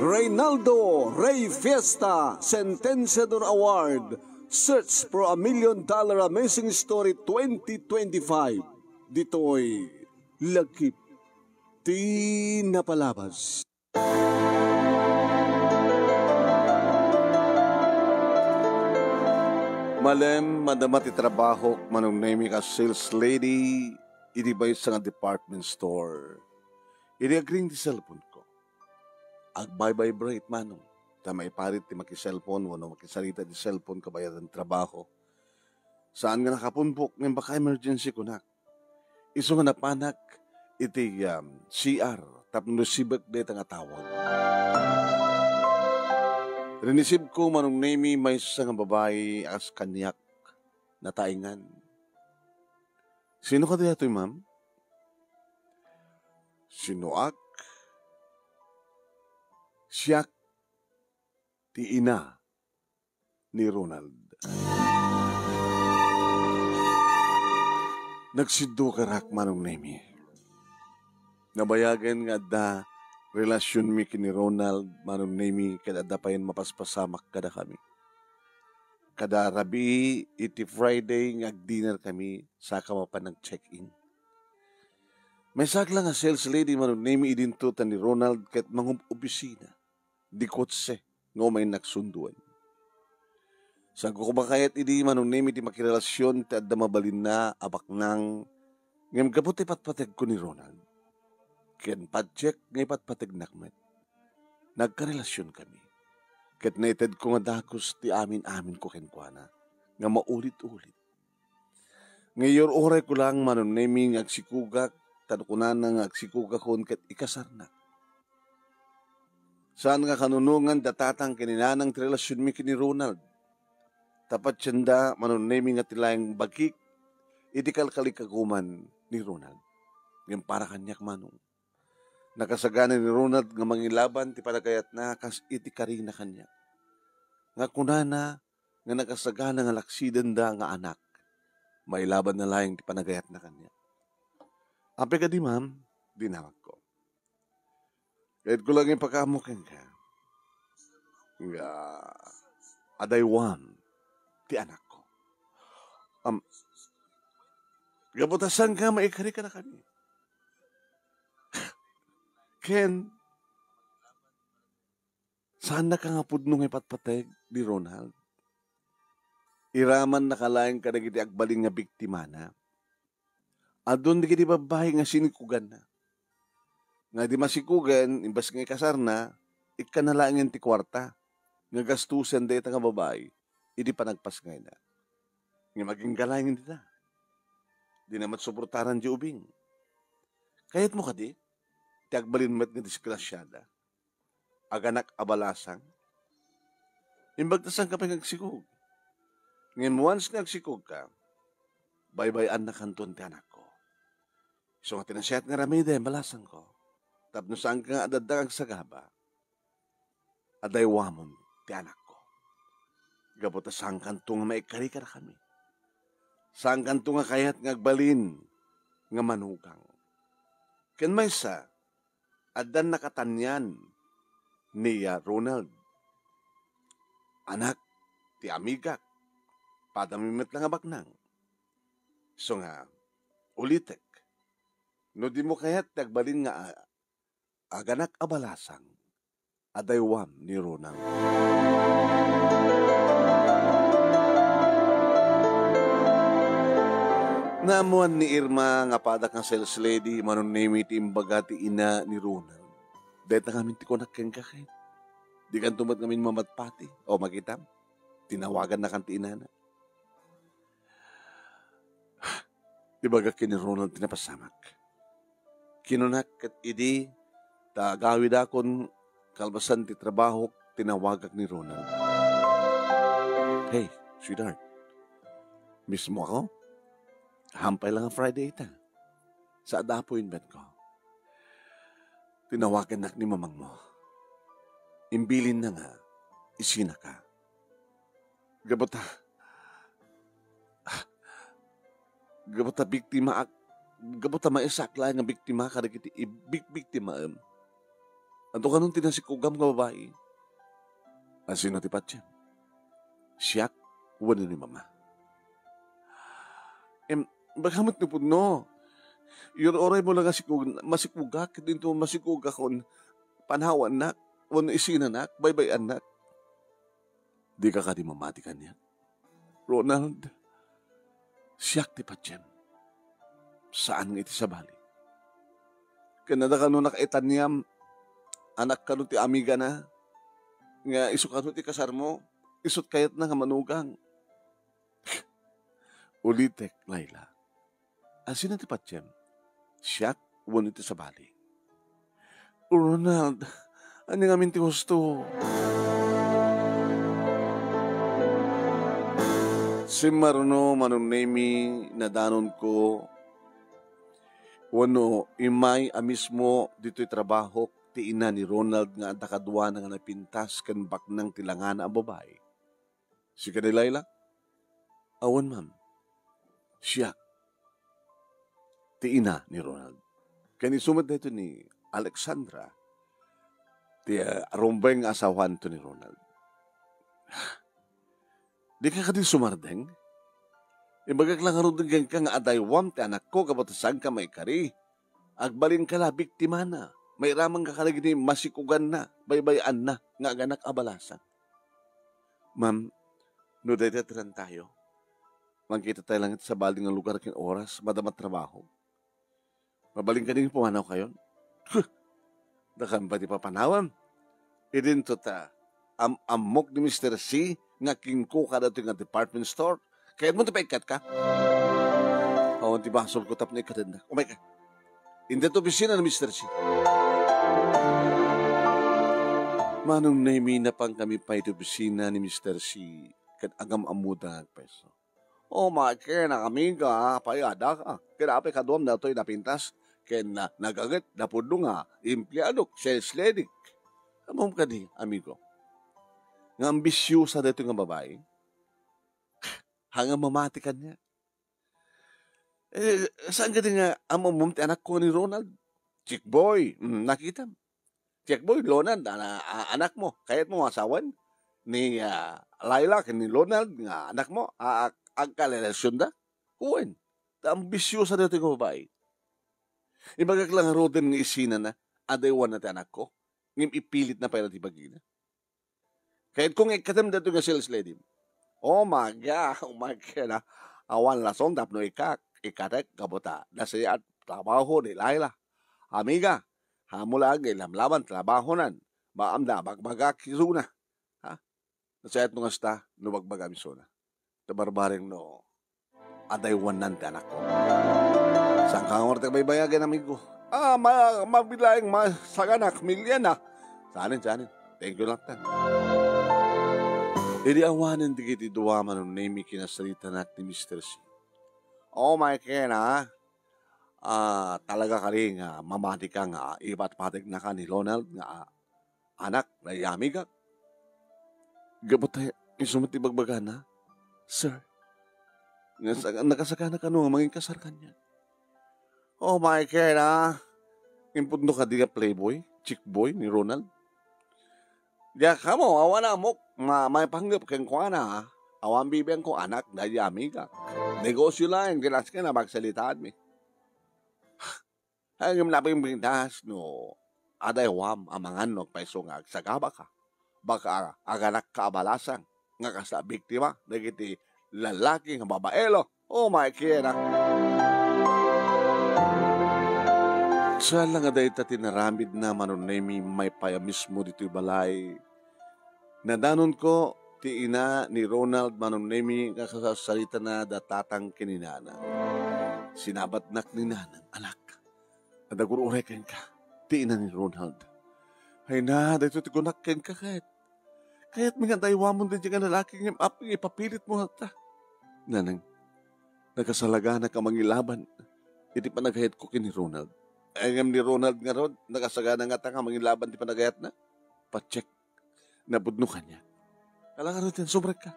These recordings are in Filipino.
Reynaldo Rey Fiesta Sentenciador Award Search for $1 Million Amazing Story 2025. Dito'y Lagkip Di Napalabas. Malem, madamat itrabaho manong name ka sales lady, idibay sa nga department store. Iriagring di cellphone ko. Agbay-vibrate manong. Tama iparit ti maki-cellphone, wano makisarita di cellphone kabayadan trabaho. Saan nga nakapunpok ng baka emergency ko na. Iso nga napanak, iti CR, tapos nasibak dito nga tawag. Rinisib ko manong name may isang babae as kanyak na taingan. Sino ka dito, ma'am? Sinuak? Siyak ti ina ni Ronald. Nagsiddo ka rak manong name. Nabayagan nga da relasyon mi kini Ronald manong name kada dapayan mapaspasamak kada kami. Kada rabi iti Friday ngag-dinner kami saka mapan nag-check-in. May sakla nga sales lady manong name idintutan ni Ronald ket mangub opisina. Di kotse ngo may nagsunduan. Sa kukumakayat idi manong name iti makirelasyon ti adda mabalin na abak nang ngem kaputi patpateg ko ni Ronald. Ken padcheck ngay patpateg nakmet. Nagkarelasyon kami. Ket naited ko nga dakos ti amin-amin ko kenkwana nga maulit-ulit. Ngayon oray ko lang manong name agsikugak tanukunan nga agsikugak kon ket ikasarnak. Saan nga kanunungan datatang kininanang ti relasyon mi kini Ronald. Tapat siyanda manong name nga tilayang bagik idikal kalikaguman ni Ronald. Ngayon para kanyak manong. Nakasagana ni Ronald nga mangilaban ti palagayat na kas iti kari na kanya. Nga kunana nga nakasagana nga laksiden da nga anak. Mailaban na layang ti panagayat na kanya. Ape ka di ma'am, dinawag ko. Kahit ko lang yung pagkamukin ka. Nga adaywan ti anak ko. Gabutasan ka maikari ka na kami. Ken, saan na ka nga pudnong ipatpateg di Ronald? Iraman nakalaing ka na giti agbaling nga biktima na. Adon di kiti babae nga sinikugan na. Nga di masikugan, imbas nga ikasar na, ikanalaangin ti kwarta. Nga gastusan dito nga babae, idi panagpas ngay na. Nga maging galangin dita. Di naman suportaran di ubing. Kayat mo ka di? Tiagbalin mo't nga disgrasyada. Aganak abalasang. Imbagtasan ka pa nagsikog. Ngayon once nagsikog ka, bye-bye na kanton ti anak ko. So nga tinasyat nga ramide, balasang ko. Tapno saan ka nga adadang sagaba, adaywamon ti anak ko. Gabuta saan kanto nga maikari ka na kami. Saan kanto nga kayat nga agbalin nga manugang. Ken may sa, adan nakatanyan ni Ronald. Anak, ti amigak, padamimit lang abaknang. So nga, ulitek, no di mo kaya't nagbalin nga aganak abalasang, adaywam ni Ronald. Namuan ni Irma nga padak nga sales lady manon name iti imbaga ti ina ni Ronald. Dahil na kami ti konak ken kakit. Di kan tumat ngamin mamatpati. O magitam. Tinawagan na kan ti ina na. Ibaga kini Ronald tinapasamak. Kinunak kat idi tagawid akon kalbasan ti trabaho tinawagak ni Ronald. Hey, sweetheart. Mismo ako? Hampay lang ang Friday ita. Sa appointment ko. Tinawagan na ni mamang mo. Imbilin na nga, isina ka. Gabata biktima, gabata maisakla nga biktima, kada kiti biktima. Ato ka nung tinasikugam nga babae. Sino ti Patsyem? Siyak, wala ni mama. Bagamit ni Puno. Yung oray mo lang masikugak, dito masikugak kon panhawan nak, wano isina nak, baybay anak. Di ka di mamati kanya. Ronald, siyak ti Patsyem. Saan nga iti sa bali? Kanada ka nung nakaitan niya, anak ka nung ti amiga na, nga iso ka nung ti kasar mo, isot kayat na nga manugang. Ulitek, Laila. Asin na ti Patsyem? Siyak, wano iti sa bali. Ronald, ano nga minti gusto? Si Maruno manunemi na danon ko, wano imay amismo dito'y trabaho ti ina ni Ronald nga adakadwa nga napintas kan baknang tilangan ang babae. Si Kanilayla? Awan ma'am. Siya. Ti ina ni Ronald. Kanisumad na ito ni Alexandra. Ti arumbay nga asawan to ni Ronald. Di ka din sumardeng? Ibagak lang harudeng ka nga adaywam ti anak ko kabatasan ka may kari. Agbalin ka la, biktima na. May ramang kakalagi ni masikugan na, baybayan na, nga ganak abalasan. Ma'am, no daytatiran tayo. Magkita tayo lang sa baling ng lugar kin oras, madamat trabaho. Mabaling ka din pumanaw kayon. Dakan pa di papanawan. Idin to ta, amok ni Mr. C, nga kingko ka dato nga department store. Kaya mo ito pa ikat ka? Awan ti basol ko tap na ikatid na. Oh my God. Hindi ito opisina ng Mr. C. Manong naimi na pang kami pa ito opisina ni Mr. C. Kan agam amuda nagpeso. Oh my God, nakamiga, payada ka. Kaya ka doon na ito'y napintas. Kaya nagagat, napudo nga, empleyado, sales lady. Amom ka di, amigo. Nga ambisyosa dito nga babae. Hanggang mamati ka niya. Saan ka din nga amom ti anak ko ni Ronald? Chick boy, nakita mo. Chick boy, Ronald, anak mo. Kaya't mo asawan ni Laila, ni Ronald, nga anak mo. Ang kalelasyon da? Huwin. Ambisyosa dito nga babae. Ibagak lang roden nga isina na, adaywan na ti anak ko. Ngim ipilit na pala ti bagina. Kahit kung ikatam dito nga sales lady. Oh my God, na awan lasong tapno ikatek kabuta. Nasa at trabaho ni Laila. Amiga, hamulag ilamlaman trabaho nan. Maamda, magbagakisuna. Ha? Nasa at nung asta, numagbagamisuna. Tabarbaring no, adaywan nan ti anak ko. Saan ka nga may bayagan, amigo? Mabilayang masaganak, milyan na. Sanin. Thank you lang tan. Idi awanan di kiti duwa man name kinasarita nak ni Mr. C. Oh my kena, talaga ka rin mamati ka nga iba't patik na ka ni Ronald nga anak na yami ka. Gabot tayo, isumati bagbaga na, sir. Nakasaka na ka no, maging kasar ka niya. Oh my kena, impudno ka di ka playboy, chick boy ni Ronald. Diya ka mo, awan na mo, may panggap kang kuha na, awan bibiyang ko anak, dahil yami ka. Negosyo lang, gilas ka na magsalitaan mi. Hanggang naping bintas, no, aday wam, amangan no, paiso nga, agsagaba ka. Baka aganak ka abalasan, nga kasa biktima, nagiti lalaki nga babaelo. Oh my kena. Saan lang aday ta tinaramid na manunemi may paya mismo dito'y balay. Nadanon ko ti ina ni Ronald manunemi nga kasasalita na datatang kininana. Sinabat nak ni nanang anak. Adagururekan ka ti ina ni Ronald. Ay na, dito ti gunakken ka Kaya't mga daywamon din yung lalaki ng ipapilit mo hata. Nanang, nagkasalaga na ka mangilaban. Iti pa naghayat ko kini Ronald. Ayam ni Ronald nga ron, nakasagana nga tanga, mangilaban di pa nagayat na. Pa-check, nabudno ka niya. Kala ka rin, sobrang ka.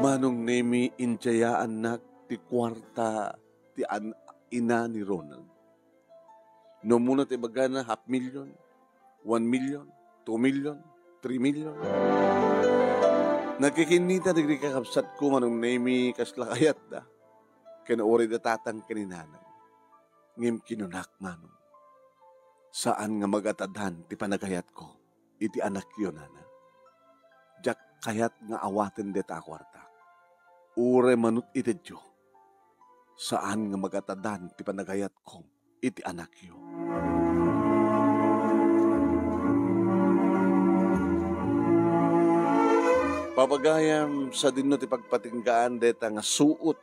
Manong nemi injayaan na ti kwarta ti ina ni Ronald. No muna tayo bagana 500,000, 1,000,000, 2,000,000, 3,000,000. Nagkikinita nagdi kakabsat ko manong name kaslakayat da. Kinauri da tatang kininanan. Ngim kinunak manong. Saan nga magatadhan ti panagayat ko. Iti anak yun, nana. Jak kayat nga awaten deta akwarta. Ure manut iti Diyo. Saan nga magatadhan ti panagayat ko. Iti anak yun. Papagayam sa dinno ti pagpatinggaan deta nga suot.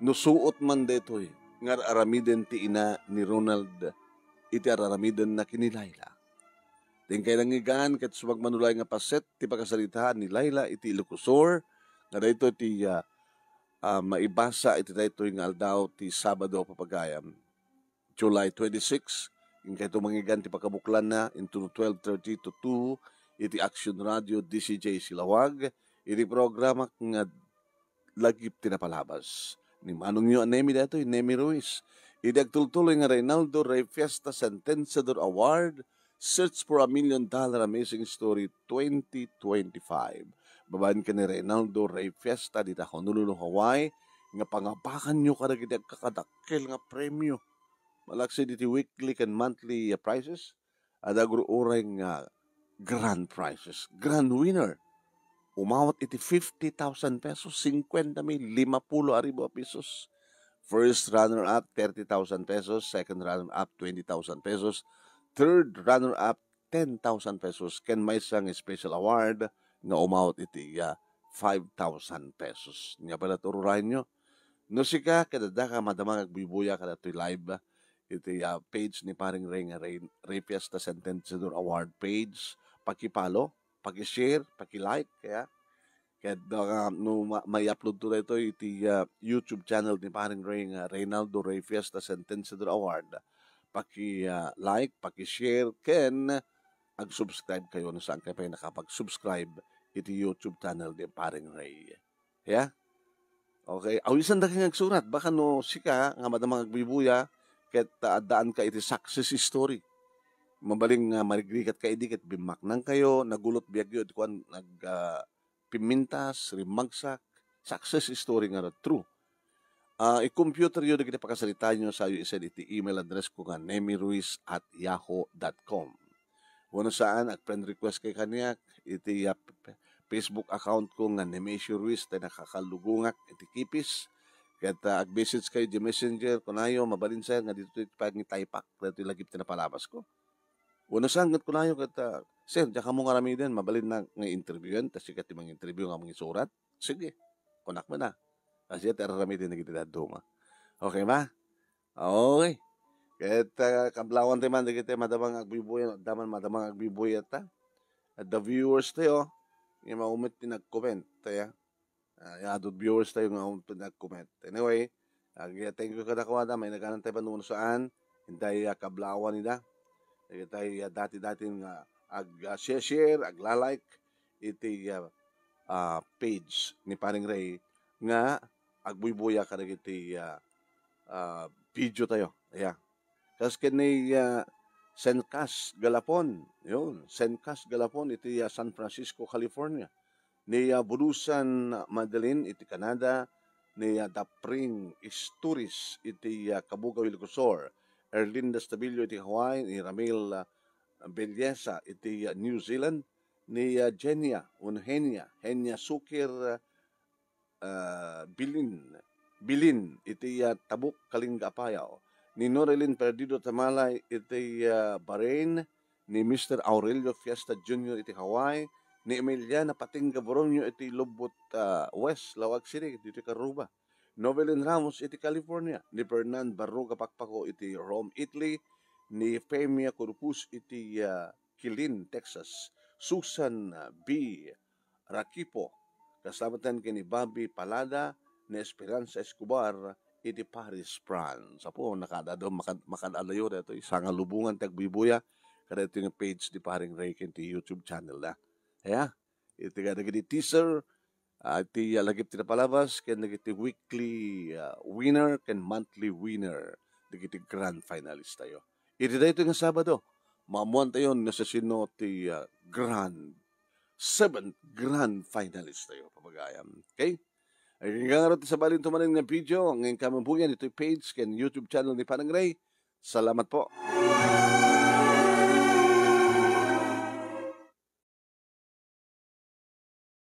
No suot man detoy. Nga aramiden ti ina ni Ronald iti aramiden na kini Laila. Ting kay nangigaan ket sumagmanulay nga paset ti pagkasalitaan ni Laila iti Ilocosur nga dayto ti maibasa iti dayto nga aldaw ti Sabado papagayam July 26 ing kay tumangigan ti pagkabuklan na into 12:30 to 2 iti Action Radio DCJ Silawag iti programa nga lagip tinapalabas ni manong nyo anemi dato Nemi Ruiz iti agtultuloy nga Reynaldo Rey Fiesta Sentenciador Award Search for $1 Million Amazing Story 2025. Babaan ka ni Reynaldo Rey Fiesta dita Honolulu, Hawaii nga pangabakan nyo kada kita kakadakkel nga premyo. Malaksi diti weekly and monthly prizes. Adagro oray nga grand prizes. Grand winner. Umawat iti 50,000 pesos, 50,000, 50,000 pesos. First runner-up, 30,000 pesos. Second runner-up, 20,000 pesos. Third runner-up, 10,000 pesos. Ken may isang special award nga umawat iti 5,000 pesos. Nga pala tururahin nyo. No sika, kadada ka madamang agbibuya kada ito'y live iti page ni paring Ray nga Ray Fiesta Sentenciador Award page. Pakipalo, pakishare, pakilike. Kaya no may-upload to ito iti YouTube channel ni paring Ray nga Reynaldo Rey Fiesta Sentenciador Award. Paki-like, paki-share, ken ag-subscribe kayo no saan kayo pa nakapag-subscribe iti YouTube channel ni paring Ray. Yeah? Okay, awisan da kang agsurat. Baka no sika nga madamang agbibuya ket daan ka iti success story. Mabaling marigrikat ka idi ket bimak nang kayo, nagulot biyagyo iti kuan pimintas, rimagsak, success story nga true. I-computer yun na kita pakasalita nyo sa isa iti email address ko nga nemiruiz@yahoo.com. Wano saan, friend request kay kaniyak, iti Facebook account ko nga Nemesio Ruiz, tayo nakakalugungak, iti kipis. Kaya ag-message kayo di messenger, kunayo, mabalin sa'yo, nga dito iti pangitaypak, dito lagip tinapalabas ko. Wano saan, kunayo, kata, sir, diya ka mo nga rami din, mabalin na nga interview yan, tas sikat yung mga interview nga mga isurat. Sige, kunak mo na. Kasi teraramitin na kita duma. Okay ba? Okay. Kaya kablawan tayo man, kita madamang agbibuya, madamang agbibuya ta. At the viewers tayo, yung maumit pinag-comment tayo. Yadot viewers tayo nga umit pinag-comment. Anyway, thank you kada kawada, may naganan tayo pa noon saan, hindi kablawan nila. Tayo dati-dati nga ag-share, ag-like, iti page ni Paring Ray nga agbuy-buya ka na iti video tayo. Yeah. Tapos kanay Sencas Galapon. Yun, Sencas Galapon iti San Francisco, California. Ni Bulusan Madeline iti Canada. Ni Dapring Isturis iti Kabugaw, Ilocosur. Erlinda Stabilio iti Hawaii. Ni Ramil Belleza iti New Zealand. Ni Henia Sukir Bilin iti Tabuk Kalinga Apayaw. Ni Norelin Perdido Tamalay iti Bahrain. Ni Mr. Aurelio Fiesta Jr. iti Hawaii. Ni Emiliana Patinga Boronio iti Lubot West, Lawag City, iti Caruba. Novelin Ramos iti California. Ni Fernand Barroga Pakpako iti Rome, Italy. Ni Femia Corpus iti Kilin, Texas. Susan B. Rakipo kasabatan kini Bobby Palada ni Esperanza Escobar iti Paris, France. Apo nakadado makadalayo dito isang lubungan tagbibuya kada ito yung page di Paring Ray iti YouTube channel na. Yeah. Iti kada giti teaser iti lagip tinapalabas ken iti weekly winner ken monthly winner digiti grand finalist tayo. Iti dayto nga Sabado, maamuan tayo na sa sino ti grand 7th grand finalist tayo pamagayam. Okay? Ay nga nga sa balin tumanin nga video, ang ngayon kamampuyan ito'y page ken YouTube channel ni Panang Ray. Salamat po.